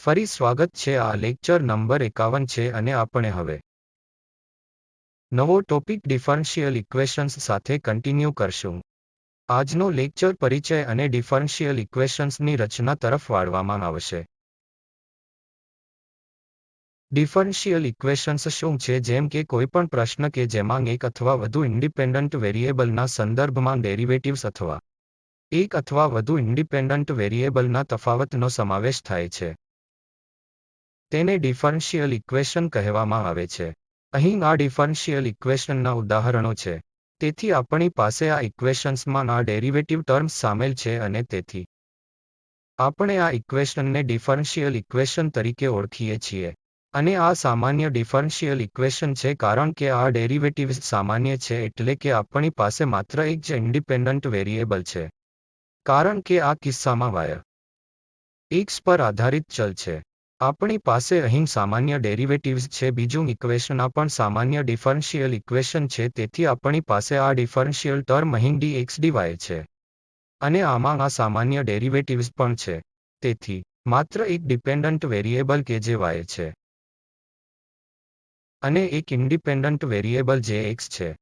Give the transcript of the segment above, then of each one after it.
ફરી સ્વાગત છે. આ લેક્ચર નંબર 51 છે અને આપણે હવે નવો ટોપિક ડિફરન્શિયલ ઇક્વેશન્સ સાથે કન્ટિન્યુ કરશું. આજનો લેક્ચર પરિચય અને ડિફરન્શિયલ ઇક્વેશન્સની રચના તરફ વાળવામાં આવશે. ડિફરન્શિયલ ઇક્વેશન્સ શું છે? જેમ કે કોઈપણ પ્રશ્ન કે જેમાં એક અથવા વધુ ઇન્ડિપેન્ડન્ટ વેરિયેબલના સંદર્ભમાં ડેરિવેટિવ્સ અથવા એક અથવા વધુ ઇન્ડિપેન્ડન્ટ વેરિયેબલના તફાવતનો સમાવેશ થાય છે, તેને ડિફરન્શિયલ ઇક્વેશન કહેવામાં આવે છે. અહીં આ ડિફરન્શિયલ ઇક્વેશનના ઉદાહરણો છે. તેથી આપણી પાસે આ ઇક્વેશન્સમાં આ ડેરિવેટિવ ટર્મ્સ સામેલ છે અને તેથી આપણે આ ઇક્વેશનને ડિફરન્શિયલ ઇક્વેશન તરીકે ઓળખીએ છીએ. અને આ સામાન્ય ડિફરન્શિયલ ઇક્વેશન છે કારણ કે આ ડેરિવેટિવ્સ સામાન્ય છે, એટલે કે આપણી પાસે માત્ર એક જ ઇન્ડિપેન્ડન્ટ વેરિયેબલ છે. કારણ કે આ કિસ્સામાં y x પર આધારિત ચલ છે. આપણી પાસે અહીં સામાન્ય ડેરિવેટિવ્સ છે. બીજું ઇક્વેશન આ પણ સામાન્ય ડિફરન્શિયલ ઇક્વેશન છે, તેથી આપણી પાસે આ ડિફરન્શિયલ ટર્મ અહીં dx dy છે. અને આમાં આ સામાન્ય ડેરિવેટિવ્સ પણ છે. તેથી માત્ર એક ડિપેન્ડન્ટ વેરિયેબલ કે જે y છે અને એક ઇન્ડિપેન્ડન્ટ વેરિયેબલ જે x છે.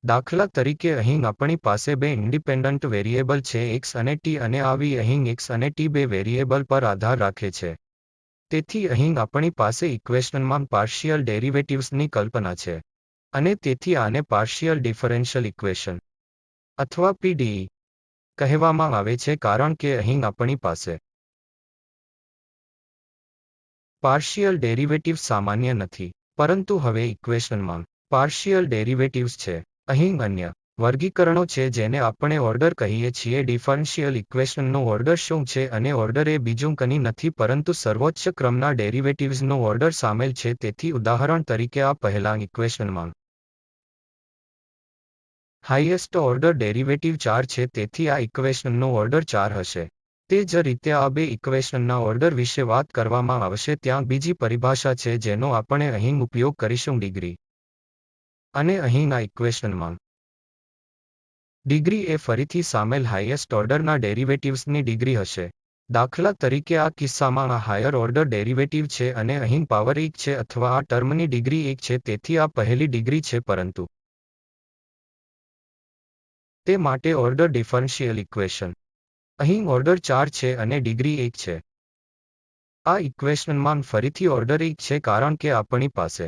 દાખલા તરીકે અહીં આપણી પાસે બે ઇન્ડિપેન્ડન્ટ વેરિયેબલ છે x અને t, અને આ v અહીં x અને t બે વેરિયેબલ પર આધાર રાખે છે. તેથી અહીં આપણી પાસે ઇક્વેશનમાં પાર્શિયલ ડેરિવેટિવ્સની કલ્પના છે. અને તેથી આને પાર્શિયલ ડિફરન્શિયલ ઇક્વેશન અથવા PDE કહેવામાં આવે છે કારણ કે અહીં આપણી પાસે પાર્શિયલ ડેરિવેટિવ્સ સામાન્ય નથી, પરંતુ હવે ઇક્વેશનમાં પાર્શિયલ ડેરિવેટિવ્સ છે. અહીં અન્ય વર્ગીકરણો છે જેને આપણે ઓર્ડર કહીએ છીએ. ડિફરન્શિયલ ઇક્વેશનનો ઓર્ડર શું છે? અને ઓર્ડર એ બીજું કંઈ નથી પરંતુ સર્વોચ્ચ ક્રમના ડેરિવેટિવ્સનો ઓર્ડર સામેલ છે. તેથી ઉદાહરણ તરીકે આ પહેલા ઇક્વેશનમાં હાઈએસ્ટ ઓર્ડર ડેરિવેટિવ 4 છે, તેથી આ ઇક્વેશનનો ઓર્ડર 4 હશે. તે જ રીતે આ બે ઇક્વેશનના ઓર્ડર વિશે વાત કરવામાં આવશે. ત્યાં બીજી પરિભાષા છે જેનો આપણે અહીં ઉપયોગ કરીશું, ડિગ્રી. અને અહીં આ ઇક્વેશનમાં ડિગ્રી એ ફરીથી સામેલ હાઈએસ્ટ ઓર્ડરના ડેરિવેટિવ્સની ડિગ્રી હશે. દાખલા તરીકે આ કિસ્સામાં આ હાયર ઓર્ડર ડેરિવેટિવ છે અને અહીં પાવર 1 છે અથવા આ ટર્મની ડિગ્રી 1 છે, તેથી આ પહેલી ડિગ્રી છે, પરંતુ તે માટે ઓર્ડર ડિફરન્શિયલ ઇક્વેશન અહીં ઓર્ડર 4 છે અને ડિગ્રી 1 છે. આ ઇક્વેશનમાં ફરીથી ઓર્ડર 1 છે કારણ કે આપણી પાસે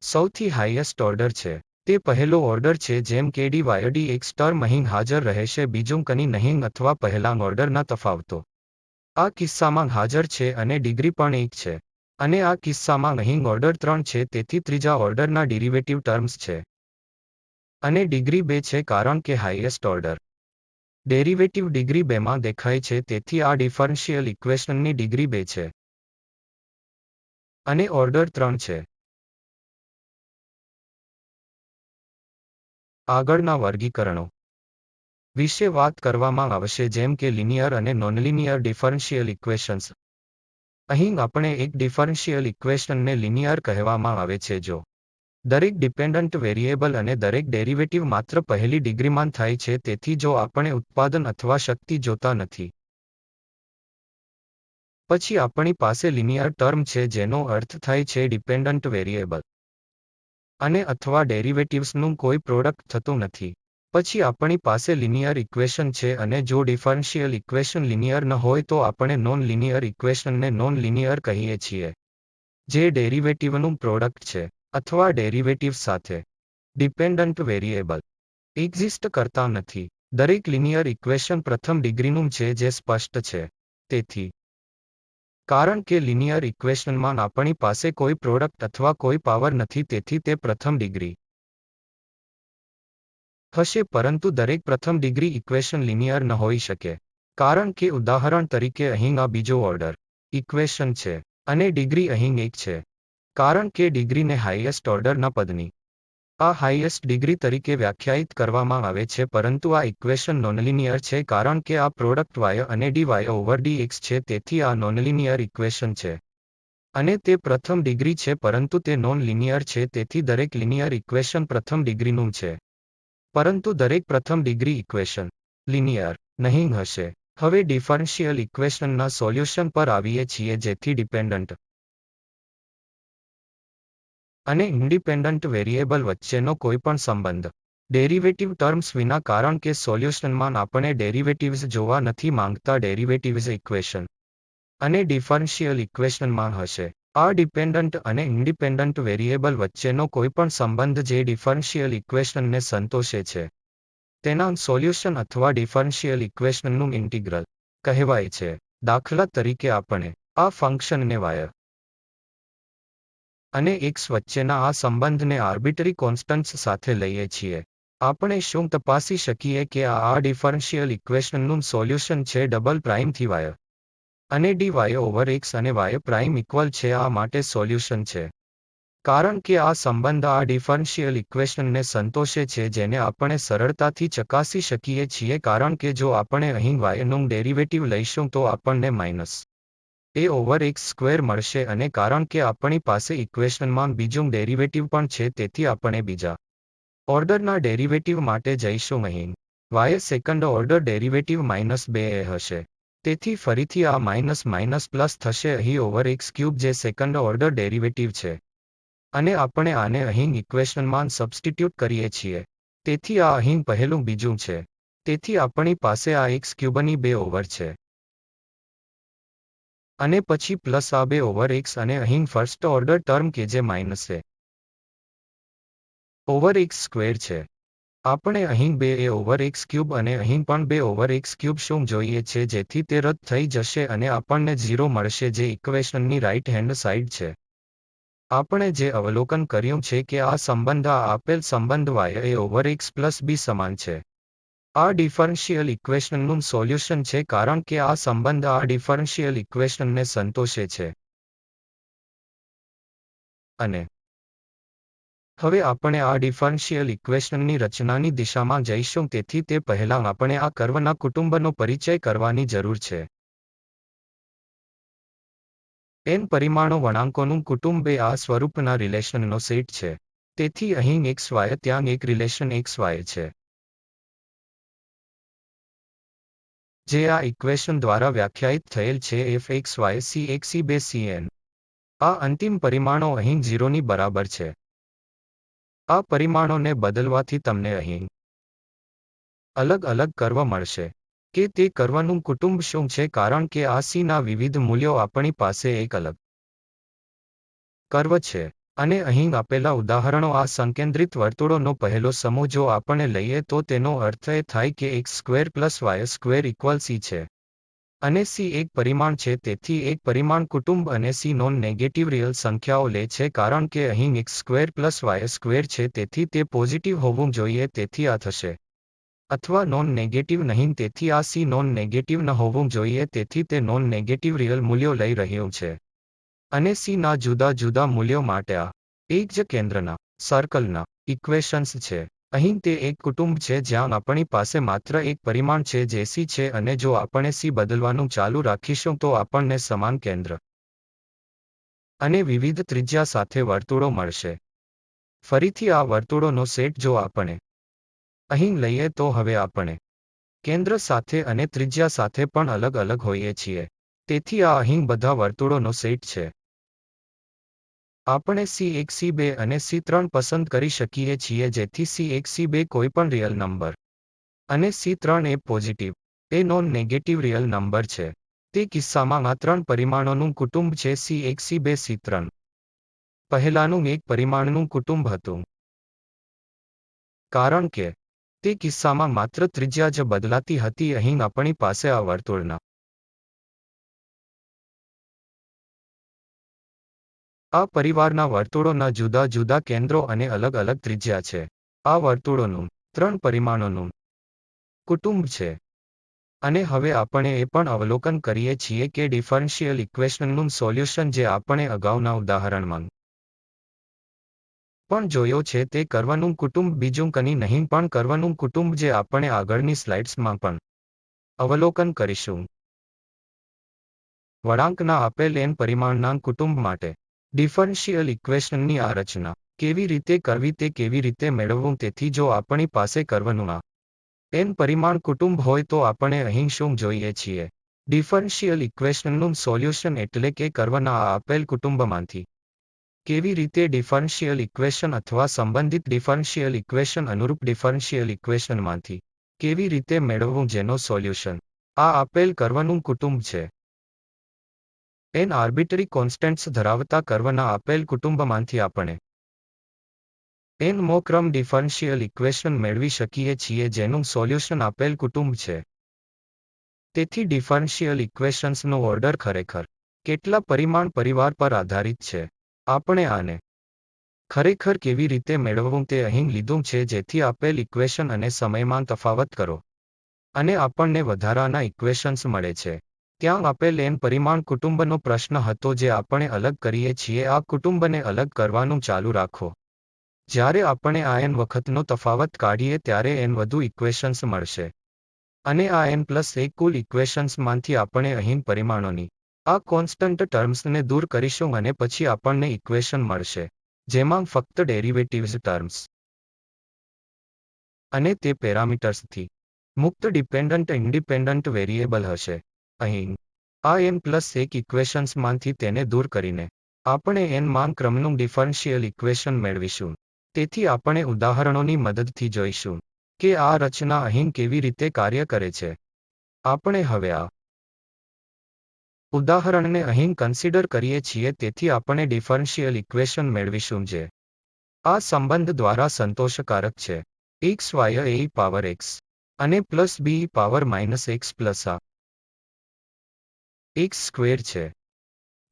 સૌથી હાઈએસ્ટ ઓર્ડર છે. તે પહેલો ઓર્ડર છે, જેમ કે dy dx ટર્મ અહીં હાજર રહેશે, બીજું કંઈ નહીં, અથવા પહેલા ઓર્ડરના તફાવતો આ કિસ્સામાં હાજર છે અને ડિગ્રી પણ 1 છે. અને આ કિસ્સામાં અહીં ઓર્ડર 3 છે, તેથી ત્રીજા ઓર્ડરના ડેરિવેટિવ ટર્મ્સ છે. અને ડિગ્રી 2 છે કારણ કે હાઈએસ્ટ ઓર્ડર ડેરિવેટિવ ડિગ્રી 2 માં દેખાય છે, તેથી આ ડિફરન્શિયલ ઇક્વેશનની ડિગ્રી 2 છે. અને ઓર્ડર 3 છે. આગળના વર્ગીકરણો વિશે વાત કરવામાં આવશે, જેમ કે લિનિયર અને નોનલિનિયર ડિફરન્શિયલ ઇક્વેશન્સ. અહીં આપણે એક ડિફરન્શિયલ ઇક્વેશનને લિનિયર કહેવામાં આવે છે જો દરેક ડિપેન્ડન્ટ વેરિયેબલ અને દરેક ડેરિવેટિવ માત્ર પહેલી ડિગ્રીમાં થાય છે. તેથી જો આપણે ઉત્પાદન અથવા શક્તિ જોતા નથી, પછી આપણી પાસે લિનિયર ટર્મ છે, જેનો અર્થ થાય છે ડિપેન્ડન્ટ વેરિયેબલ અને અથવા ડેરિવેટિવ્સનું કોઈ પ્રોડક્ટ થતું નથી. પછી આપણી પાસે લિનિયર ઇક્વેશન છે, અને જો ડિફરન્શિયલ ઇક્વેશન લિનિયર ન હોય તો આપણે નોન લિનિયર ઇક્વેશનને નોન લિનિયર કહીએ છીએ, જે ડેરિવેટિવનું પ્રોડક્ટ છે અથવા ડેરિવેટિવ્સ સાથે ડિપેન્ડન્ટ વેરિયેબલ એક્ઝિસ્ટ કરતા નથી. દરેક લિનિયર ઇક્વેશન પ્રથમ ડિગ્રીનું છે, જે સ્પષ્ટ છે. તેથી કારણ કે લિનિયર ઇક્વેશનમાં આપણી પાસે કોઈ પ્રોડક્ટ અથવા કોઈ પાવર નથી, તેથી તે પ્રથમ ડિગ્રી હશે, પરંતુ દરેક પ્રથમ ડિગ્રી ઇક્વેશન લિનિયર ન હોઈ શકે. કારણ કે ઉદાહરણ તરીકે અહીં આ બીજો ઓર્ડર ઇક્વેશન છે અને ડિગ્રી અહીં 1 છે. કારણ કે ડિગ્રીને હાઈએસ્ટ ઓર્ડરના પદની આ હાઈએસ્ટ ડિગ્રી તરીકે વ્યાખ્યાયિત કરવામાં આવે છે, પરંતુ આ ઇક્વેશન નોનલિનિયર છે કારણ કે આ પ્રોડક્ટ y અને dy ઓવર dx છે. તેથી આ નોનલિનિયર ઇક્વેશન છે અને તે પ્રથમ ડિગ્રી છે, પરંતુ તે નોન લિનિયર છે. તેથી દરેક લિનિયર ઇક્વેશન પ્રથમ ડિગ્રીનું છે, પરંતુ દરેક પ્રથમ ડિગ્રી ઇક્વેશન લિનિયર નહીં હશે. હવે ડિફરન્શિયલ ઇક્વેશનના સોલ્યુશન પર આવીએ છીએ, જેથી ડિપેન્ડન્ટ અને ઇન્ડિપેન્ડન્ટ વેરિયેબલ વચ્ચેનો કોઈપણ સંબંધ ડેરિવેટિવ ટર્મ્સ વિના, કારણ કે સોલ્યુશનમાં આપણે ડેરિવેટિવ્સ જોવા નથી માંગતા, ડેરિવેટિવ્સ ઇક્વેશન અને ડિફરન્શિયલ ઇક્વેશનમાં હશે. આ ડિપેન્ડન્ટ અને ઇન્ડિપેન્ડન્ટ વેરિયેબલ વચ્ચેનો કોઈપણ સંબંધ જે ડિફરન્શિયલ ઇક્વેશનને સંતોષે છે તેના સોલ્યુશન અથવા ડિફરન્શિયલ ઇક્વેશનનું ઇન્ટિગ્રલ કહેવાય છે. દાખલા તરીકે આપણે આ ફંક્શનને y અને x વચ્ચેના આ સંબંધને આર્બિટરી કોન્સ્ટન્ટ્સ સાથે લઈએ છીએ. આપણે શું તપાસી શકીએ કે આ ડિફરન્શિયલ ઇક્વેશનનું સોલ્યુશન છે ડબલ પ્રાઇમથી y અને dy ઓવર x અને y પ્રાઇમ ઇક્વલ છે આ માટે સોલ્યુશન છે, કારણ કે આ સંબંધ આ ડિફરન્શિયલ ઇક્વેશનને સંતોષે છે, જેને આપણે સરળતાથી ચકાસી શકીએ છીએ, કારણ કે જો આપણે અહીં y નું ડેરિવેટિવ લઈશું તો આપણને minus a over x square મળશે, અને કારણ કે આપણી પાસે ઇક્વેશનમાં બીજું ડેરિવેટિવ પણ છે, તેથી આપણે બીજા ઓર્ડરના ડેરિવેટિવ માટે જઈશું. અહીં y second order derivative minus 2a હશે. તેથી ફરીથી આ માઇનસ માઇનસ પ્લસ થશે અહીં ઓવર x ક્યુબ, જે સેકન્ડ ઓર્ડર ડેરિવેટિવ છે, અને આપણે આને અહીં ઇક્વેશનમાં સબસ્ટિટ્યુટ કરીએ છીએ. તેથી આ અહીં પહેલું બીજું છે, તેથી આપણી પાસે આ x ક્યુબની 2 ઓવર છે, અને પછી પ્લસ આ 2 ઓવર x, અને અહીં ફર્સ્ટ ઓર્ડર ટર્મ કે જે minus a over x square છે. આપણે અહીં 2a ઓવર x ક્યુબ અને અહીં પણ 2 ઓવર x ક્યુબ શું જોઈએ છે, જેથી તે રદ થઈ જશે અને આપણને 0 મળશે, જે ઇક્વેશનની રાઇટ હેન્ડ સાઇડ છે. આપણે જે અવલોકન કર્યું છે કે આ સંબંધ આ આપેલ સંબંધ y a over x plus b સમાન છે. આ ડિફરન્શિયલ ઇક્વેશનનું સોલ્યુશન છે, કારણ કે આ સંબંધ આ ડિફરન્શિયલ ઇક્વેશનને સંતોષે છે. અને હવે આપણે આ ડિફરન્શિયલ ઇક્વેશનની રચનાની દિશામાં જઈશું, તેથી તે પહેલાં આપણે આ કર્વના કુટુંબનો પરિચય કરવાની જરૂર છે. n પરિમાણો વળાંકોનું કુટુંબ એ આ સ્વરૂપના રિલેશનનો સેટ છે. તેથી અહીં xy ત્યાં એક રિલેશન xy છે, જે આ ઇક્વેશન દ્વારા વ્યાખ્યાયિત થયેલ છે fxy cx2 cn. આ અંતિમ પરિમાણો અહીં 0 ની બરાબર છે. આ પરિમાણોને બદલવાથી તમને અહીં અલગ અલગ કર્વ મળશે. કે તે કર્વનું કુટુંબ શું છે, કારણ કે આ c ના વિવિધ મૂલ્યો આપણી પાસે એક અલગ કર્વ છે. અને અહીં આપેલા ઉદાહરણો આ સંકેન્દ્રિત વર્તુળોનો પહેલો સમૂહ જો આપણે લઈએ તો તેનો અર્થ એ થાય કે x square plus y square equal c છે. અને c એક પરિમાણ છે, તેથી એક પરિમાણ કુટુંબ, અને c નોન નેગેટિવ રિયલ સંખ્યાઓ લે છે, કારણ કે અહીં x square plus y square છે, તેથી તે પોઝિટિવ હોવું જોઈએ, તેથી આ થશે. અથવા નોન નેગેટિવ નહીં, તેથી આ c નોન નેગેટિવ ન હોવું જોઈએ, તેથી તે નોન નેગેટિવ રિયલ મૂલ્યો લઈ રહ્યું છે. અને c ના જુદા જુદા મૂલ્યો માટે આ એક જ કેન્દ્રના સર્કલના ઇક્વેશન્સ છે. અહીં તે એક કુટુંબ છે જ્યાં આપણી પાસે માત્ર એક પરિમાણ છે જે c છે, અને જો આપણે c બદલવાનું ચાલુ રાખીશું તો આપણને સમાન કેન્દ્ર અને વિવિધ ત્રિજ્યા સાથે વર્તુળો મળશે. ફરીથી આ વર્તુળોનો સેટ જો આપણે અહીં લઈએ તો હવે આપણે કેન્દ્ર સાથે અને ત્રિજ્યા સાથે પણ અલગ અલગ હોઈએ છીએ. તેથી આ અહીં બધા વર્તુળોનો સેટ છે. આપણે c1 c2 અને c3 પસંદ કરી શકીએ છીએ, જેથી c1 c2 કોઈપણ રિયલ નંબર અને c3 એ પોઝિટિવ એ નોન નેગેટિવ રિયલ નંબર છે. તે કિસ્સામાં આ 3 પરિમાણોનું કુટુંબ છે c1 c2 c3. પહેલાનું એક પરિમાણનું કુટુંબ હતું, કારણ કે તે કિસ્સામાં માત્ર ત્રિજ્યા જ બદલાતી હતી. અહીં આપણી પાસે આ વર્તુળના આ પરિવારના વર્તુળોના જુદા જુદા કેન્દ્રો અને અલગ અલગ ત્રિજ્યા છે. આ વર્તુળોનું 3 પરિમાણોનું કુટુંબ છે. અને હવે આપણે એ પણ અવલોકન કરીએ છીએ કે ડિફરન્શિયલ ઇક્વેશનનું સોલ્યુશન જે આપણે અગાઉના ઉદાહરણમાં પણ જોયો છે તે કર્વનું કુટુંબ બીજું કંઈ નહીં પણ કર્વનું કુટુંબ, જે આપણે આગળની સ્લાઇડ્સમાં પણ અવલોકન કરીશું. વળાંકના આપેલ n પરિમાણના કુટુંબ માટે ડિફરન્શિયલ ઇક્વેશનની આ રચના કેવી રીતે કરવી તે કેવી રીતે મેળવવું. તેથી જો આપણી પાસે કર્વનું આ n પરિમાણ કુટુંબ હોય તો આપણે અહીં શું જોઈએ છીએ? ડિફરન્શિયલ ઇક્વેશનનું સોલ્યુશન એટલે કે કર્વના આ આપેલ કુટુંબમાંથી કેવી રીતે ડિફરન્શિયલ ઇક્વેશન અથવા સંબંધિત ડિફરન્શિયલ ઇક્વેશન અનુરૂપ ડિફરન્શિયલ ઇક્વેશનમાંથી કેવી રીતે મેળવવું જેનો સોલ્યુશન આ આપેલ કર્વનું કુટુંબ છે. n આર્બિટરી કોન્સ્ટન્ટ્સ ધરાવતા કર્વના આપેલ કુટુંબમાંથી આપણે n મો ક્રમ ડિફરન્શિયલ ઇક્વેશન મેળવી શકીએ છીએ જેનું સોલ્યુશન આપેલ કુટુંબ છે. તેથી ડિફરન્શિયલ ઇક્વેશન્સનો ઓર્ડર ખરેખર કેટલા પરિમાણ પરિવાર પર આધારિત છે. આપણે આને ખરેખર કેવી રીતે મેળવવું તે અહીં લીધું છે જેથી આપેલ ઇક્વેશન અને સમયમાં તફાવત કરો અને આપણને વધારાના ઇક્વેશન્સ મળે છે. ત્યાં આપેલ n પરિમાણ કુટુંબનો પ્રશ્ન હતો જે આપણે અલગ કરીએ છીએ. આ કુટુંબને અલગ કરવાનું ચાલુ રાખો. જ્યારે આપણે આ n વખતનો તફાવત કાઢીએ ત્યારે n વધુ ઇક્વેશન્સ મળશે અને આ n+1 કુલ ઇક્વેશન્સમાંથી આપણે અહીં પરિમાણોની આ કોન્સ્ટન્ટ ટર્મ્સને દૂર કરીશું અને પછી આપણને ઇક્વેશન મળશે જેમાં ફક્ત ડેરિવેટિવ્સ ટર્મ્સ અને તે પેરામીટર્સથી મુક્ત ડિપેન્ડન્ટ ઇન્ડિપેન્ડન્ટ વેરિયેબલ હશે. અહીં આ n+1 ઇક્વેશન્સમાંથી તેને દૂર કરીને આપણે n માં ક્રમનું ડિફરન્શિયલ ઇક્વેશન મેળવીશું. તેથી આપણે ઉદાહરણોની મદદથી જોઈશું કે આ રચના અહીં કેવી રીતે કાર્ય કરે છે. આપણે હવે આ ઉદાહરણને અહીં કન્સિડર કરીએ છીએ. તેથી આપણે ડિફરન્શિયલ ઇક્વેશન મેળવીશું જે આ સંબંધ દ્વારા સંતોષકારક છે. x y a power x અને plus b power -x plus આ x સ્ક્વેર છે.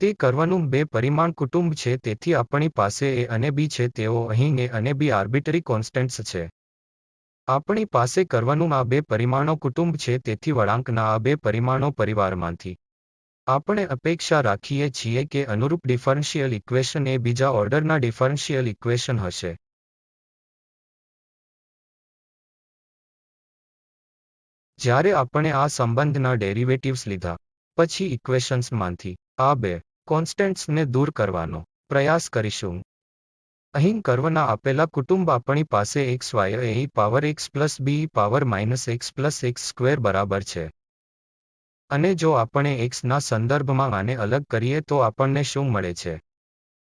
તે કર્વનું બે પરિમાણ કુટુંબ છે. તેથી આપણી પાસે a અને b છે. તેઓ અહીં a અને b આર્બિટરી કોન્સ્ટન્ટ્સ છે. આપણી પાસે કર્વનું આ બે પરિમાણો કુટુંબ છે. તેથી વળાંકના આ બે પરિમાણો પરિવારમાંથી આપણે અપેક્ષા રાખીએ છીએ કે અનુરૂપ ડિફરન્શિયલ ઇક્વેશન એ બીજા ઓર્ડરના ડિફરન્શિયલ ઇક્વેશન હશે. જ્યારે આપણે આ સંબંધના ડેરિવેટિવ્સ લીધા પછી ઇક્વેશન્સમાંથી આ બે કોન્સ્ટન્ટ્સને દૂર કરવાનો પ્રયાસ કરીશું. અહીં કર્વના આપેલા કુટુંબ આપણી પાસે x y a power x plus b power -x plus x square બરાબર છે. અને જો આપણે x ના સંદર્ભમાં આને અલગ કરીએ તો આપણને શું મળે છે?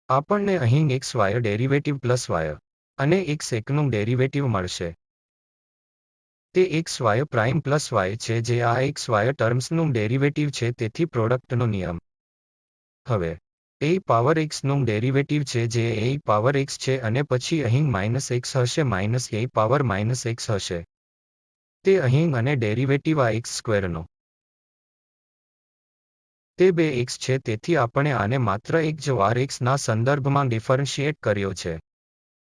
આપણને અહીં x y derivative plus y અને x1 નું ડેરિવેટિવ મળશે. તે x y prime plus y છે જે આ x y ટર્મ્સનું ડેરિવેટિવ છે. તેથી પ્રોડક્ટનો નિયમ હવે a પાવર x નું ડેરિવેટિવ છે જે a પાવર x છે અને પછી અહીં -x હશે a પાવર -x હશે. તે અહીં અને ડેરિવેટિવ આ x સ્ક્વેરનો તે 2x છે. તેથી આપણે આને માત્ર એક જ વાર x ના સંદર્ભમાં ડિફરન્શિએટ કર્યો છે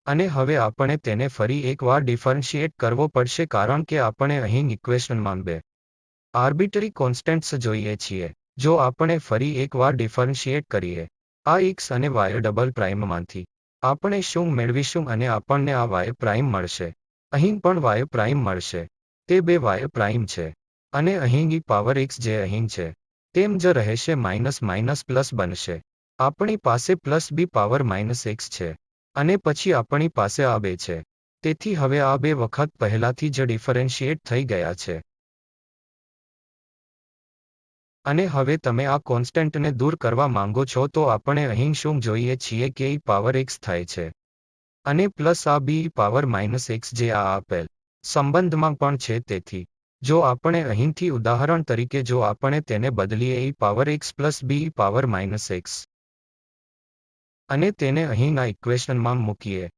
અને હવે આપણે તેને ફરી એક વાર ડિફરન્શિએટ કરવો પડશે કારણ કે આપણે અહીં ઇક્વેશનમાં બે આર્બિટરી કોન્સ્ટન્ટ્સ જોઈએ છીએ. જો આપણે ફરી એક વાર ડિફરન્શિએટ કરીએ આ x અને y ડબલ પ્રાઇમમાંથી આપણે શું મેળવીશું અને આપણને આ y પ્રાઇમ મળશે. અહીં પણ y પ્રાઇમ મળશે. તે બે y પ્રાઇમ છે અને અહીં e પાવર x જે અહીં છે તેમ જ રહેશે પ્લસ બનશે. આપણી પાસે પ્લસ b પાવર -x છે અને પછી આપણી પાસે આ બે છે. તેથી હવે આ બે વખત પહેલાથી જ ડિફરન્શિએટ થઈ ગયા છે. અને હવે તમે આ કોન્સ્ટન્ટને દૂર કરવા માંગો છો તો આપણે અહીં શું જોઈએ છીએ કે e પાવર x થાય છે અને પ્લસ આ b પાવર -x જે આ આપેલ સંબંધમાં પણ છે. તેથી જો આપણે અહીંથી ઉદાહરણ તરીકે જો આપણે તેને બદલીએ e power x plus b power -x અને તેને અહીં આ ઇક્વેશનમાં મૂકીએ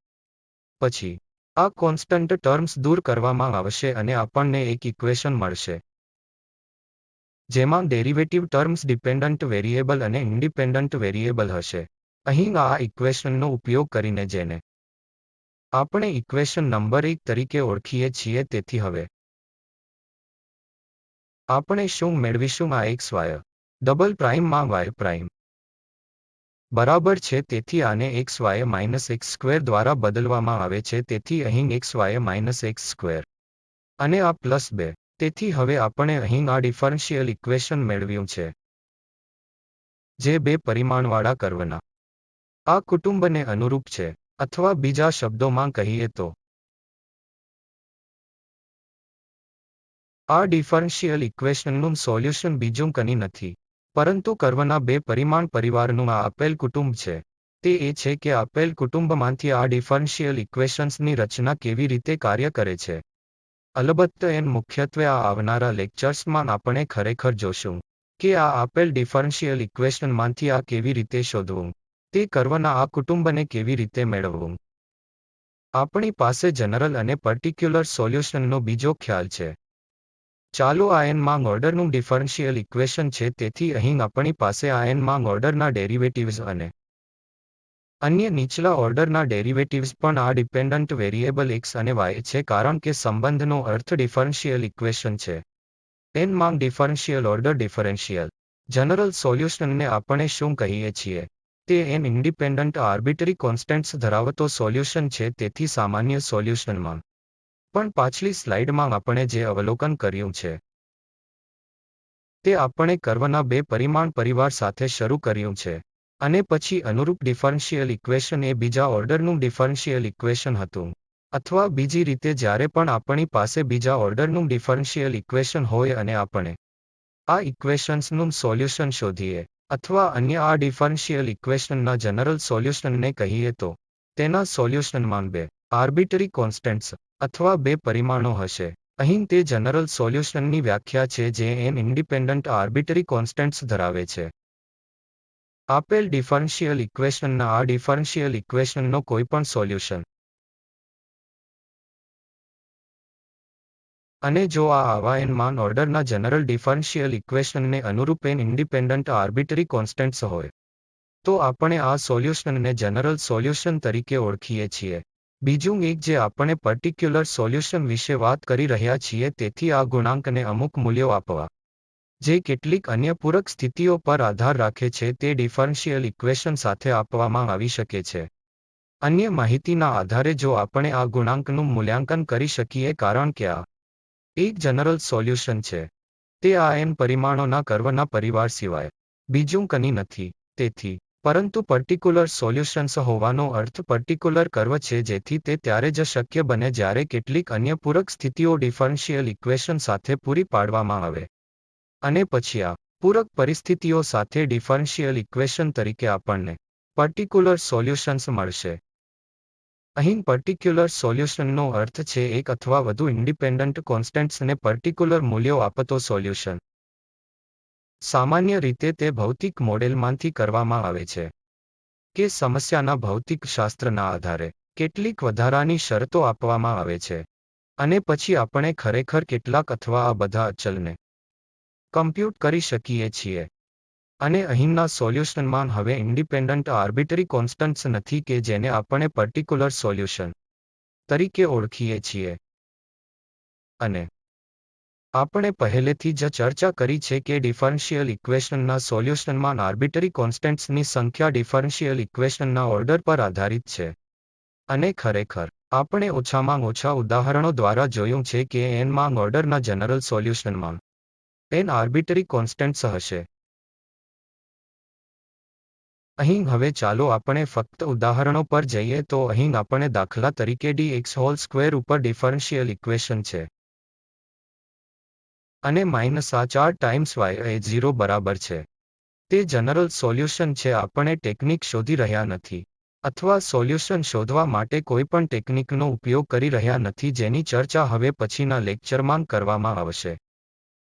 પછી આ કોન્સ્ટન્ટ ટર્મ્સ દૂર કરવામાં આવશે અને આપણને એક ઇક્વેશન મળશે જેમાં ડેરિવેટિવ ટર્મ્સ ડિપેન્ડન્ટ વેરિયેબલ અને ઇન્ડિપેન્ડન્ટ વેરિયેબલ હશે. અહીં આ ઇક્વેશનનો ઉપયોગ કરીને જેને આપણે ઇક્વેશન નંબર 1 તરીકે ઓળખીએ છીએ. તેથી હવે આપણે શું મેળવીશું? આ x y ડબલ પ્રાઇમમાં y પ્રાઇમ બરાબર છે. તેથી આને x y -x સ્ક્વેર દ્વારા બદલવામાં આવે છે. તેથી અહીં x y -x સ્ક્વેર અને આ પ્લસ 2. તેથી હવે આપણે અહીં આ ડિફરન્શિયલ ઇક્વેશન મેળવ્યું છે જે બે પરિમાણવાળા કર્વના આ કુટુંબને અનુરૂપ છે. અથવા બીજા શબ્દોમાં કહીએ તો આ ડિફરન્શિયલ ઇક્વેશનનું સોલ્યુશન બીજું કંઈ નથી, પરંતુ કર્વના બે પરિમાણ પરિવારનું આ આપેલ કુટુંબ છે. તે એ છે કે આપેલ કુટુંબમાંથી આ ડિફરન્શિયલ ઇક્વેશન્સની રચના કેવી રીતે કાર્ય કરે છે. અલબત્ત મુખ્યત્વે આ આવનારા લેક્ચર્સમાં આપણે ખરેખર જોશું કે આ આપેલ ડિફરન્શિયલ ઇક્વેશનમાંથી આ કેવી રીતે શોધવું, તે કર્વના આ કુટુંબને કેવી રીતે મેળવવું. આપણી પાસે જનરલ અને પર્ટિક્યુલર સોલ્યુશનનો બીજો ખ્યાલ છે. ચાલો આ n-માં ઓર્ડરનું ડિફરન્શિયલ ઇક્વેશન છે, તેથી અહીં આપણી પાસે આ n-માં ઓર્ડરના ડેરિવેટિવ્ઝ અને અન્ય નીચલા ઓર્ડરના ડેરિવેટિવ્ઝ પણ આ ડિપેન્ડન્ટ વેરિયેબલ x અને y છે, કારણ કે સંબંધનો અર્થ ડિફરન્શિયલ ઇક્વેશન છે. n-માં ડિફરન્શિયલ ઓર્ડર ડિફરન્શિયલ જનરલ સોલ્યુશનને આપણે શું કહીએ છીએ? તે n ઇન્ડિપેન્ડન્ટ આર્બિટરી કોન્સ્ટન્ટ્સ ધરાવતો સોલ્યુશન છે, તેથી સામાન્ય સોલ્યુશનમાં પણ પાછલી સ્લાઇડમાં આપણે જે અવલોકન કર્યું છે તે આપણે કર્વના બે પરિમાણ પરિવાર સાથે શરૂ કર્યું છે, અને પછી અનુરૂપ ડિફરન્શિયલ ઇક્વેશન એ બીજા ઓર્ડરનું ડિફરન્શિયલ ઇક્વેશન હતું. અથવા બીજી રીતે, જ્યારે પણ આપણી પાસે બીજા ઓર્ડરનું ડિફરન્શિયલ ઇક્વેશન હોય અને આપણે આ ઇક્વેશન્સનું સોલ્યુશન શોધીએ, અથવા અન્ય આ ડિફરન્શિયલ ઇક્વેશનના જનરલ સોલ્યુશનને કહીએ, તો તેના સોલ્યુશનમાં બે આર્બિટરી કોન્સ્ટન્ટ્સ અથવા બે પરિમાણો હશે. અહીં તે જનરલ સોલ્યુશનની વ્યાખ્યા છે જે n ઇન્ડિપેન્ડન્ટ આર્બિટરી કોન્સ્ટન્ટ્સ ધરાવે છે. આપેલ ડિફરન્શિયલ ઇક્વેશનના આ ડિફરન્શિયલ ઇક્વેશનનો કોઈપણ સોલ્યુશન અને જો આ આવા n-માં ઓર્ડરના જનરલ ડિફરન્શિયલ ઇક્વેશનને અનુરૂપ n ઇન્ડિપેન્ડન્ટ આર્બિટરી કોન્સ્ટન્ટ્સ હોય, તો આપણે આ સોલ્યુશનને જનરલ સોલ્યુશન તરીકે ઓળખીએ છીએ. બીજું એક જે આપણે પર્ટિક્યુલર સોલ્યુશન વિશે વાત કરી રહ્યા છીએ, તેથી આ ગુણાંકને અમુક મૂલ્યો આપવા જે કેટલીક અન્ય પૂરક સ્થિતિઓ પર આધાર રાખે છે, તે ડિફરન્શિયલ ઇક્વેશન સાથે આપવામાં આવી શકે છે. અન્ય માહિતીના આધારે જો આપણે આ ગુણાંકનું મૂલ્યાંકન કરી શકીએ, કારણ કે આ એક જનરલ સોલ્યુશન છે, તે આ n પરિમાણોના કર્વના પરિવાર સિવાય બીજું કંઈ નથી. તેથી પરંતુ પર્ટિક્યુલર સોલ્યુશન્સ હોવાનો અર્થ પર્ટિક્યુલર કર્વ છે, જેથી તે ત્યારે જ શક્ય બને જ્યારે કેટલીક અન્ય પૂરક સ્થિતિઓ ડિફરન્શિયલ ઇક્વેશન સાથે પૂરી પાડવામાં આવે, અને પછી આ પૂરક પરિસ્થિતિઓ સાથે ડિફરન્શિયલ ઇક્વેશન તરીકે આપણને પર્ટિક્યુલર સોલ્યુશન્સ મળશે. અહીં પર્ટિક્યુલર સોલ્યુશનનો અર્થ છે એક અથવા વધુ ઇન્ડિપેન્ડન્ટ કોન્સ્ટન્ટ્સને પર્ટિક્યુલર મૂલ્યો આપતો સોલ્યુશન. સામાન્ય રીતે તે ભૌતિક મોડેલમાંથી કરવામાં આવે છે કે સમસ્યાના ભૌતિકશાસ્ત્રના આધારે કેટલીક વધારાની શરતો આપવામાં આવે છે, અને પછી આપણે ખરેખર કેટલાક અથવા આ બધા અચલને કમ્પ્યુટ કરી શકીએ છીએ. અને અહીંના સોલ્યુશનમાં હવે ઇન્ડિપેન્ડન્ટ આર્બિટરી કોન્સ્ટન્ટ્સ નથી કે જેને આપણે પર્ટિક્યુલર સોલ્યુશન તરીકે ઓળખીએ છીએ. અને આપણે પહેલેથી જ ચર્ચા કરી છે કે ડિફરન્શિયલ ઇક્વેશનના સોલ્યુશનમાં આર્બિટરી કોન્સ્ટન્ટ્સની સંખ્યા ડિફરન્શિયલ ઇક્વેશનના ઓર્ડર પર આધારિત છે. અને ખરેખર આપણે ઓછામાં ઓછા ઉદાહરણો દ્વારા જોયું છે કે n-માં ઓર્ડરના જનરલ સોલ્યુશનમાં n આર્બિટરી કોન્સ્ટન્ટ્સ હશે. અહીં હવે ચાલો આપણે ફક્ત ઉદાહરણો પર જઈએ. તો અહીં આપણે દાખલા તરીકે dx² ઉપર ડિફરન્શિયલ ઇક્વેશન છે, અને -4 ટાઈમ્સ y એ 0 બરાબર છે. તે જનરલ સોલ્યુશન છે. આપણે ટેકનિક શોધી રહ્યા નથી, અથવા સોલ્યુશન શોધવા માટે કોઈપણ ટેકનિકનો ઉપયોગ કરી રહ્યા નથી, જેની ચર્ચા હવે પછીના લેક્ચરમાં કરવામાં આવશે.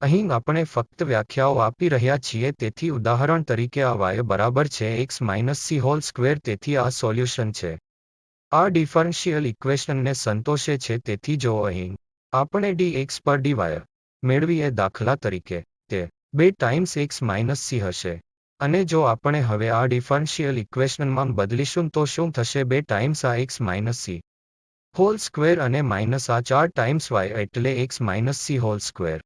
અહીં આપણે ફક્ત વ્યાખ્યાઓ આપી રહ્યા છીએ. તેથી ઉદાહરણ તરીકે આ y બરાબર છે x-c². તેથી આ સોલ્યુશન છે. આ ડિફરન્શિયલ ઇક્વેશનને સંતોષે છે. તેથી જો અહીં આપણે dx પર dy મેળવીએ, દાખલા તરીકે, તે 2 ટાઈમ્સ x-c હશે. અને જો આપણે હવે આ ડિફરન્શિયલ ઇક્વેશનમાં બદલીશું તો શું થશે? 2 ટાઈમ્સ આ x-c² અને -4 ટાઈમ્સ y એટલે x-c².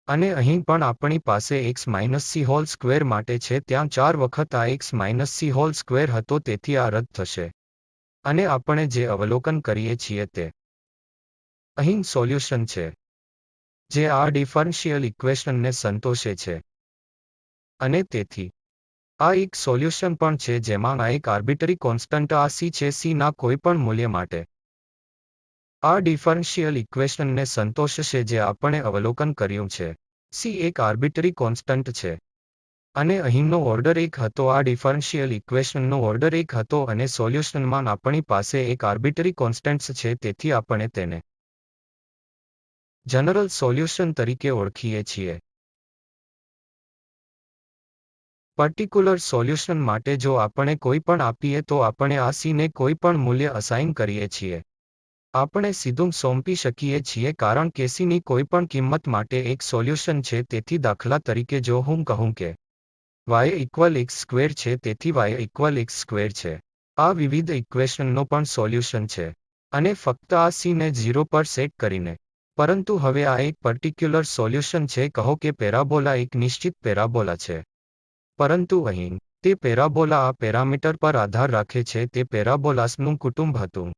અને અહીં પણ આપણી પાસે x-c² માટે છે. ત્યાં 4 વખત આ x-c² હતો, તેથી આ રદ થશે. અને આપણે જે અવલોકન કરીએ છીએ તે અહીં સોલ્યુશન છે જે આ ડિફરન્શિયલ ઇક્વેશનને સંતોષે છે. અને તેથી આ એક સોલ્યુશન પણ છે જેમાં આ એક આર્બિટરી કોન્સ્ટન્ટ આ c છે. c ના કોઈપણ મૂલ્ય માટે આ ડિફરન્શિયલ ઇક્વેશનને સંતોષશે જે આપણે અવલોકન કર્યું છે. સી એક આર્બિટરી કોન્સ્ટન્ટ છે અને અહીંનો ઓર્ડર 1 હતો. આ ડિફરન્શિયલ ઇક્વેશનનો ઓર્ડર 1 હતો અને સોલ્યુશનમાં આપણી પાસે એક આર્બિટરી કોન્સ્ટન્ટ્સ છે, તેથી આપણે તેને જનરલ સોલ્યુશન તરીકે ઓળખીએ છીએ. પર્ટિક્યુલર સોલ્યુશન માટે જો આપણે કોઈ પણ આપીએ તો આપણે આ સીને કોઈ પણ મૂલ્ય અસાઇન કરીએ છીએ. આપણે સીધું સોંપી શકીએ છીએ કારણ કે સીની કોઈ પણ કિંમત માટે એક સોલ્યુશન છે. તેથી દાખલા તરીકે જો હું કહું કે y ઇક્વલ x સ્ક્વેર છે, તેથી y ઇક્વલ x સ્ક્વેર છે. આ વિવિધ ઇક્વેશનનો પણ સોલ્યુશન છે અને ફક્ત આ સીને 0 પર સેટ કરીને. પરંતુ હવે આ એક પર્ટિક્યુલર સોલ્યુશન છે. કહો કે પેરાબોલા એક નિશ્ચિત પેરાબોલા છે. પરંતુ અહીં તે પેરાબોલા આ પેરામીટર પર આધાર રાખે છે. તે પેરાબોલાસનું કુટુંબ હતું.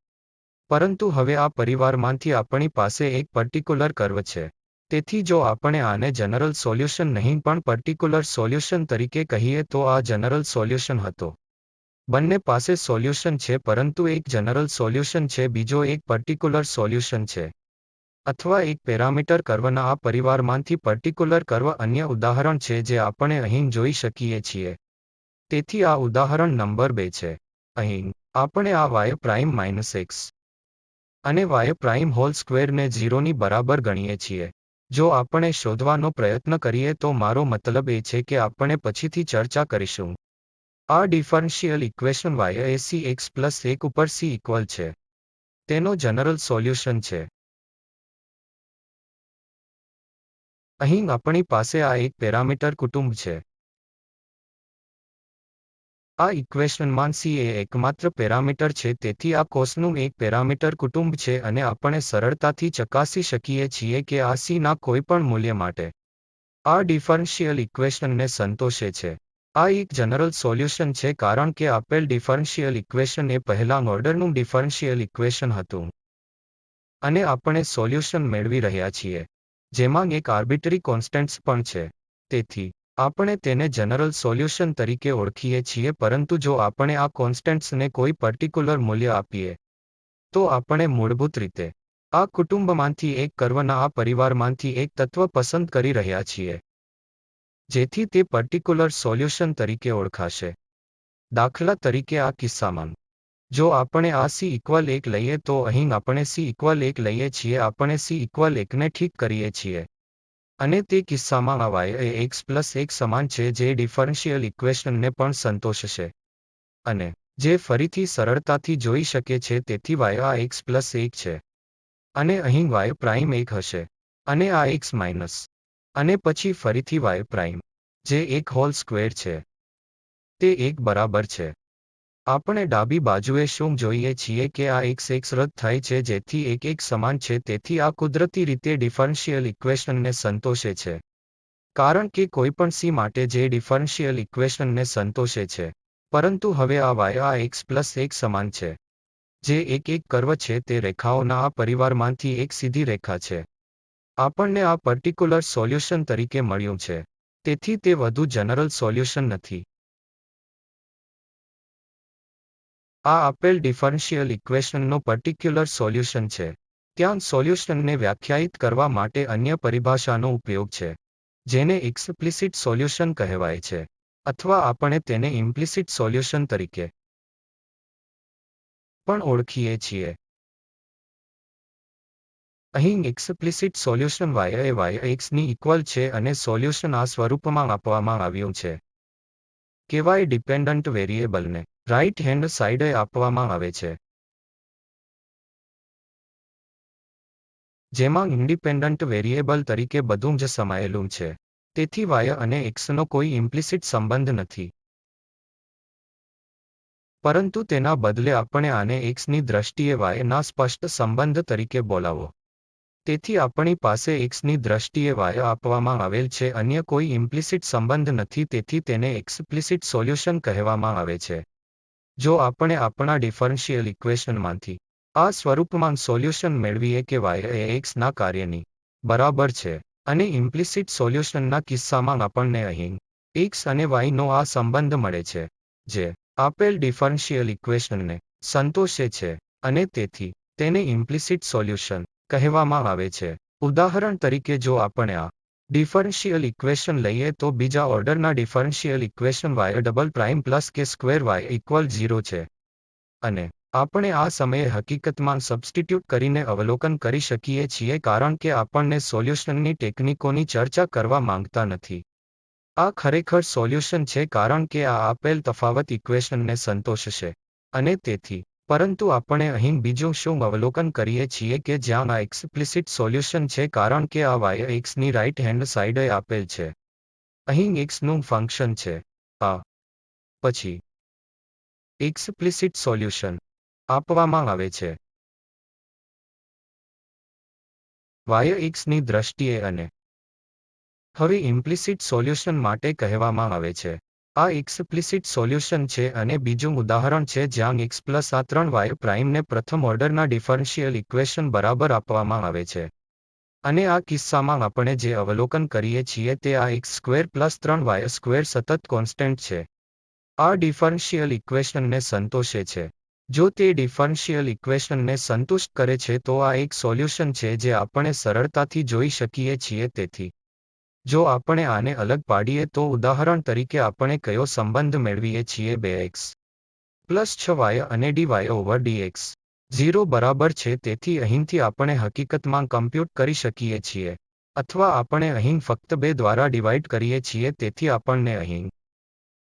પરંતુ હવે આ પરિવારમાંથી આપણી પાસે એક પર્ટિક્યુલર કર્વ છે. તેથી જો આપણે આને જનરલ સોલ્યુશન નહીં પણ પર્ટિક્યુલર સોલ્યુશન તરીકે કહીએ તો આ જનરલ સોલ્યુશન હતો. બંને પાસે સોલ્યુશન છે પરંતુ એક જનરલ સોલ્યુશન છે, બીજો એક પર્ટિક્યુલર સોલ્યુશન છે. અથવા એક પેરામીટર કર્વના આ પરિવારમાંથી પર્ટિક્યુલર કર્વ અન્ય ઉદાહરણ છે જે આપણે અહીં જોઈ શકીએ છીએ. તેથી આ ઉદાહરણ નંબર 2 છે. અહીં આપણે આ y પ્રાઇમ માઇનસ x અને y પ્રાઇમ હોલ સ્ક્વેરને 0ની બરાબર ગણીએ છીએ. જો આપણે શોધવાનો પ્રયત્ન કરીએ તો મારો મતલબ એ છે કે આપણે પછીથી ચર્ચા કરીશું. આ ડિફરન્શિયલ ઇક્વેશન y એ cx પ્લસ 1 ઉપર c ઇક્વલ છે. તેનો જનરલ સોલ્યુશન છે. અહીં આપણી પાસે આ એક પેરામીટર કુટુંબ છે. આ ઇક્વેશનમાં c એ એકમાત્ર પેરામીટર છે, તેથી આ કોસનું એક પેરામીટર કુટુંબ છે અને આપણે સરળતાથી ચકાસી શકીએ છીએ કે આ c ના કોઈપણ મૂલ્ય માટે આ ડિફરન્શિયલ ઇક્વેશનને સંતોષે છે. આ એક જનરલ સોલ્યુશન છે કારણ કે આપેલ ડિફરન્શિયલ ઇક્વેશન એ પહેલા ઓર્ડરનું ડિફરન્શિયલ ઇક્વેશન હતું અને આપણે સોલ્યુશન મેળવી રહ્યા છીએ જેમાં એક આર્બિટરી કોન્સ્ટન્ટ્સ પણ છે. તેથી આપણે તેને જનરલ સોલ્યુશન તરીકે ઓળખીએ છીએ. પરંતુ જો આપણે આ કોન્સ્ટન્ટ્સને કોઈ પર્ટિક્યુલર મૂલ્ય આપીએ તો આપણે મૂળભૂત રીતે આ કુટુંબમાંથી એક કર્વના આ પરિવારમાંથી એક તત્વ પસંદ કરી રહ્યા છીએ જેથી તે પર્ટિક્યુલર સોલ્યુશન તરીકે ઓળખાશે. દાખલા તરીકે આ કિસ્સામાં જો આપણે આ c ઇક્વલ 1 લઈએ તો અહીં આપણે c ઇક્વલ 1 લઈએ છીએ. આપણે c ઇક્વલ 1ને ઠીક કરીએ છીએ અને તે કિસ્સામાં આ y એ x પ્લસ 1 સમાન છે જે ડિફરન્શિયલ ઇક્વેશનને પણ સંતોષશે અને જે ફરીથી સરળતાથી જોઈ શકે છે. તેથી y આ x પ્લસ 1 છે અને અહીં y પ્રાઇમ 1 હશે અને આ x માઇનસ અને પછી ફરીથી y પ્રાઇમ જે 1 હોલ સ્ક્વેર છે તે 1 બરાબર છે. આપણે ડાબી બાજુએ શું જોઈએ છીએ કે આ x રદ થાય છે જેથી 1 સમાન છે. તેથી આ કુદરતી રીતે ડિફરન્શિયલ ઇક્વેશનને સંતોષે છે કારણ કે કોઈપણ c માટે જે ડિફરન્શિયલ ઇક્વેશનને સંતોષે છે. પરંતુ હવે આ y આ x પ્લસ 1 સમાન છે જે એક કર્વ છે. તે રેખાઓના આ પરિવારમાંથી એક સીધી રેખા છે. આપણને આ પર્ટિક્યુલર સોલ્યુશન તરીકે મળ્યું છે. તેથી તે વધુ જનરલ સોલ્યુશન નથી. આ આપેલ ડિફરન્શિયલ ઇક્વેશનનો પર્ટિક્યુલર સોલ્યુશન છે. ત્યાં સોલ્યુશનને વ્યાખ્યાયિત કરવા માટે અન્ય પરિભાષાનો ઉપયોગ છે જેને એક્સપ્લિસિટ સોલ્યુશન કહેવાય છે અથવા આપણે તેને ઇમ્પ્લિસિટ સોલ્યુશન તરીકે પણ ઓળખીએ છીએ. અહીં એક્સપ્લિસિટ સોલ્યુશન y એ x ની ઇક્વલ છે અને સોલ્યુશન આ સ્વરૂપમાં આપવામાં આવ્યું છે કે y ડિપેન્ડન્ટ વેરિયેબલને રાઇટ હેન્ડ સાઇડે આપવામાં આવે છે જેમાં ઇન્ડિપેન્ડન્ટ વેરિયેબલ તરીકે બધું જ સમાયેલું છે. તેથી y અને xનો કોઈ ઇમ્પ્લિસિટ સંબંધ નથી પરંતુ તેના બદલે આપણે આને x ની દ્રષ્ટિએ y ના સ્પષ્ટ સંબંધ તરીકે બોલાવો. તેથી આપણી પાસે x ની દ્રષ્ટિએ y આપવામાં આવેલ છે, અન્ય કોઈ ઇમ્પ્લિસિટ સંબંધ નથી. તેથી તેને એક્સપ્લિસિટ સોલ્યુશન કહેવામાં આવે છે. જો આપણે આપણા ડિફરન્શિયલ ઇક્વેશનમાંથી આ સ્વરૂપમાં સોલ્યુશન મેળવીએ કે y એ x ના કાર્યની બરાબર છે અને ઇમ્પ્લિસિટ સોલ્યુશનના કિસ્સામાં આપણને અહીં x અને y નો આ સંબંધ મળે છે જે આપેલ ડિફરન્શિયલ ઇક્વેશનને સંતોષે છે અને તેથી તેને ઇમ્પ્લિસિટ સોલ્યુશન કહેવામાં આવે છે. ઉદાહરણ તરીકે જો આપણે આ ડિફરન્શિયલ ઇક્વેશન લઈએ તો બીજા ઓર્ડરના differential equation y double prime plus કે સ્ક્વેર y ઇક્વલ 0 છે. અને આપણે આ સમયે હકીકતમાં સબસ્ટિટ્યૂટ કરીને અવલોકન કરી શકીએ છીએ કારણ કે આપણને સોલ્યુશનની ટેકનિકોની ચર્ચા કરવા માંગતા નથી. આ ખરેખર સોલ્યુશન છે કારણ કે આ આપેલ તફાવત ઇક્વેશનને સંતોષશે. અને તેથી પરંતુ આપણે અહીં બીજું શું અવલોકન કરીએ છીએ કે જ્યાં આ એક્સપ્લિસિટ સોલ્યુશન છે કારણ કે આ y xની રાઇટ હેન્ડ સાઇડે આપેલ છે. અહીં x નું ફંક્શન છે. આ પછી એક્સપ્લિસિટ સોલ્યુશન આપવામાં આવે છે y xની દ્રષ્ટિએ અને હવે ઇમ્પ્લિસિટ સોલ્યુશન માટે કહેવામાં આવે છે. આ એક્સપ્લિસિટ સોલ્યુશન છે અને બીજું ઉદાહરણ છે જ્યાં x પ્લસ આ 3y પ્રાઇમને પ્રથમ ઓર્ડરના ડિફરન્શિયલ ઇક્વેશન બરાબર આપવામાં આવે છે. અને આ કિસ્સામાં આપણે જે અવલોકન કરીએ છીએ તે આ x square plus 3y square સતત કોન્સ્ટન્ટ છે. આ ડિફરન્શિયલ ઇક્વેશનને સંતોષે છે. જો તે ડિફરન્શિયલ ઇક્વેશનને સંતુષ્ટ કરે છે તો આ એક સોલ્યુશન છે જે આપણે સરળતાથી જોઈ શકીએ છીએ. તેથી જો આપણે આને અલગ પાડીએ તો ઉદાહરણ તરીકે આપણે કયો સંબંધ મેળવીએ છીએ 2x પ્લસ 6y અને dy ઓવર dx 0 બરાબર છે. તેથી અહીંથી આપણે હકીકતમાં કમ્પ્યુટ કરી શકીએ છીએ અથવા આપણે અહીં ફક્ત 2 દ્વારા ડિવાઇડ કરીએ છીએ. તેથી આપણને અહીં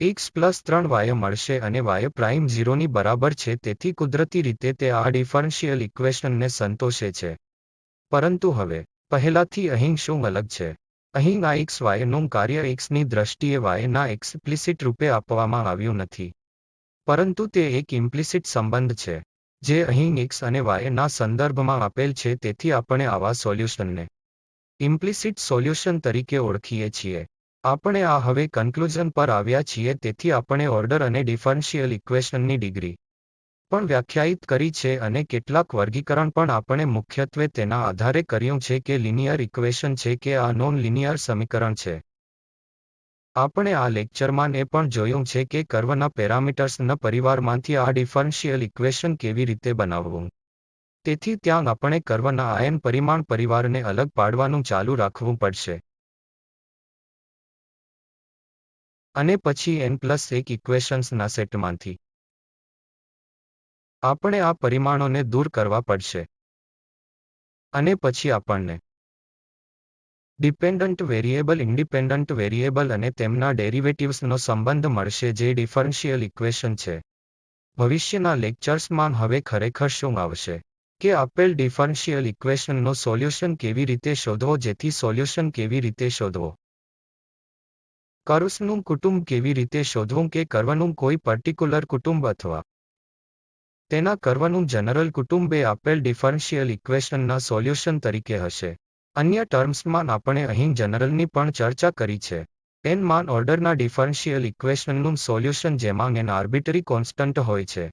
x પ્લસ 3y મળશે અને y પ્રાઇમ 0ની બરાબર છે. તેથી કુદરતી રીતે તે આ ડિફરન્શિયલ ઇક્વેશનને સંતોષે છે. પરંતુ હવે પહેલાથી અહીં શું અલગ છે? અહીં આ x y નું કાર્ય x ની દ્રષ્ટિએ y ના એક્સપ્લિસિટ રૂપે આપવામાં આવ્યું નથી, પરંતુ તે એક ઇમ્પ્લિસિટ સંબંધ છે જે અહીં x અને y ના સંદર્ભમાં આપેલ છે. તેથી આપણે આવા સોલ્યુશનને ઇમ્પ્લિસિટ સોલ્યુશન તરીકે ઓળખીએ છીએ. આપણે આ હવે કન્ક્લુઝન પર આવ્યા છીએ. તેથી આપણે ઓર્ડર અને ડિફરન્શિયલ ઇક્વેશનની ડિગ્રી પણ વ્યાખ્યાયિત કરી છે અને કેટલાક વર્ગીકરણ પણ આપણે મુખ્યત્વે તેના આધારે કર્યું છે કે લિનિયર ઇક્વેશન છે કે આ નોન લિનિયર સમીકરણ છે. આપણે આ લેક્ચરમાં એ પણ જોયું છે કે કર્વના પેરામીટર્સના પરિવારમાંથી આ ડિફરન્શિયલ ઇક્વેશન કેવી રીતે બનાવવું. તેથી ત્યાં આપણે કર્વના આ n પરિમાણ પરિવારને અલગ પાડવાનું ચાલુ રાખવું પડશે. અને પછી n+1 ઇક્વેશન્સના સેટમાંથી આપણે આ પરિમાણોને દૂર કરવા પડશે. અને પછી આપણને ડિપેન્ડન્ટ વેરિયેબલ, ઇન્ડિપેન્ડન્ટ વેરિયેબલ અને તેમના ડેરિવેટિવ્સનો સંબંધ મળશે જે ડિફરન્શિયલ ઇક્વેશન છે. ભવિષ્યના લેક્ચર્સમાં હવે ખરેખર શું આવશે કે આપેલ ડિફરન્શિયલ ઇક્વેશનનો સોલ્યુશન કેવી રીતે શોધવો, જેથી સોલ્યુશન કેવી રીતે શોધવો, કર્વ્સનું કુટુંબ કેવી રીતે શોધવું કે કર્વનું કોઈ પર્ટિક્યુલર કુટુંબ અથવા તેના કર્વનું જનરલ કુટુંબ એ આપેલ ડિફરન્શિયલ ઇક્વેશનના સોલ્યુશન તરીકે હશે. અન્ય ટર્મ્સમાં આપણે અહીં જનરલની પણ ચર્ચા કરી છે. n માન ઓર્ડરના ડિફરન્શિયલ ઇક્વેશનનું સોલ્યુશન જેમાં n આર્બિટરી કોન્સ્ટન્ટ હોય છે.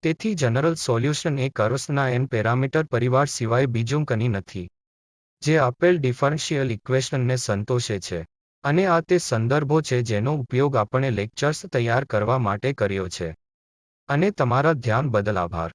તેથી જનરલ સોલ્યુશન એ કર્વ્સના n પેરામીટર પરિવાર સિવાય બીજું કંઈ નથી જે આપેલ ડિફરન્શિયલ ઇક્વેશનને સંતોષે છે. અને આ તે સંદર્ભો છે જેનો ઉપયોગ આપણે લેક્ચર્સ તૈયાર કરવા માટે કર્યો છે. અને તમારા ધ્યાન બદલ આભાર.